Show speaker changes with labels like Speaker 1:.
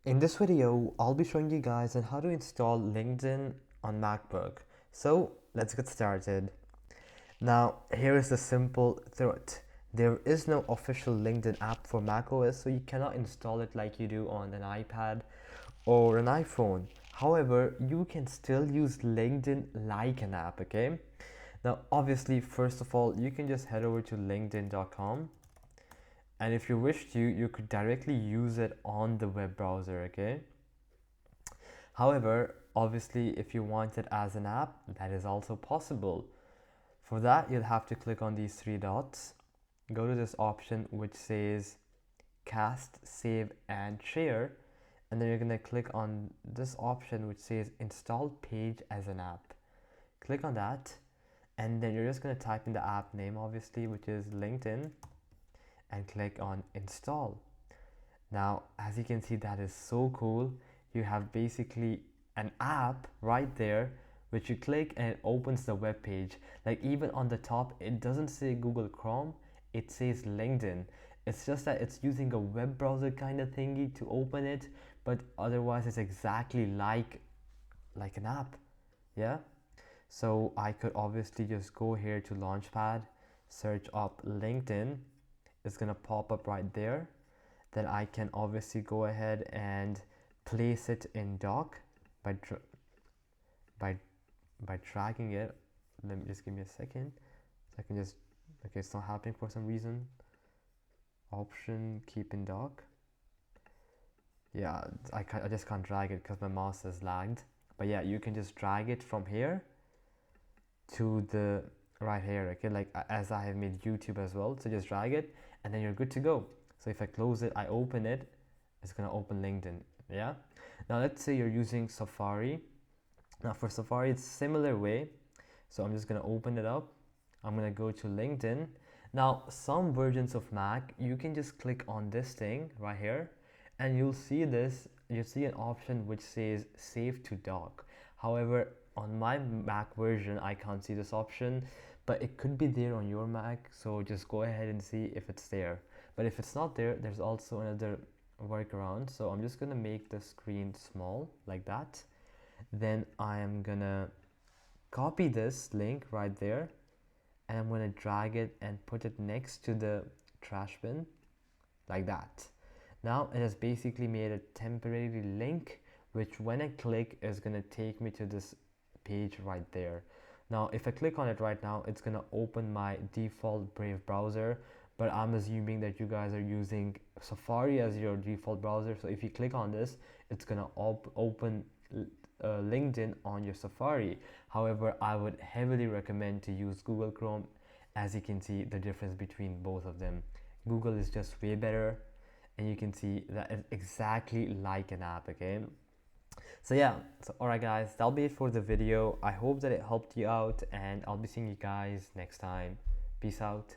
Speaker 1: In this video, I'll be showing you guys on how to install LinkedIn on MacBook. So let's get started. Now, here is the simple truth. There is no official LinkedIn app for macOS, so you cannot install it like you do on an iPad or an iPhone. However, you can still use LinkedIn like an app, okay? Now, obviously, first of all, you can just head over to linkedin.com, and if you wish to, you could directly use it on the web browser, okay? However, obviously, if you want it as an app, that is also possible. For that, you'll have to click on these three dots, go to this option which says cast, save and share, and then you're going to click on this option which says install page as an app. Click on that, and then you're just going to type in the app name, obviously, which is LinkedIn, and click on install. Now, as you can see, that is so cool. You have basically an app right there which you click and it opens the web page. Like, even on the top, it doesn't say Google Chrome, it says LinkedIn. It's just that it's using a web browser kind of thingy to open it, but otherwise it's exactly like an app. Yeah, so I could obviously just go here to Launchpad, search up LinkedIn. It's gonna pop up right there. Then I can obviously go ahead and place it in dock by by dragging it. Let me just give me a second, so I can just, okay, it's not happening for some reason. Option, keep in dock. Yeah, I just can't drag it because my mouse is lagged. But yeah, you can just drag it from here to the right here, okay, like as I have made YouTube as well. So just drag it and then you're good to go. So if I close it, I open it, it's gonna open LinkedIn. Yeah, now let's say you're using Safari. Now for Safari, it's similar way. So I'm just gonna open it up, I'm gonna go to LinkedIn. Now some versions of Mac, you can just click on this thing right here and you'll see an option which says save to dock. However, on my Mac version, I can't see this option, but it could be there on your Mac, so just go ahead and see if it's there. But if it's not there, there's also another workaround. So I'm just gonna make the screen small like that. Then I am gonna copy this link right there, and I'm gonna drag it and put it next to the trash bin like that. Now it has basically made a temporary link, which when I click is gonna take me to this page right there. Now if I click on it right now, it's gonna open my default Brave browser, but I'm assuming that you guys are using Safari as your default browser. So if you click on this, it's gonna open LinkedIn on your Safari. However, I would heavily recommend to use Google Chrome. As you can see the difference between both of them, Google is just way better, and you can see that it's exactly like an app, okay? So yeah, so alright guys, that'll be it for the video. I hope that it helped you out, and I'll be seeing you guys next time. Peace out.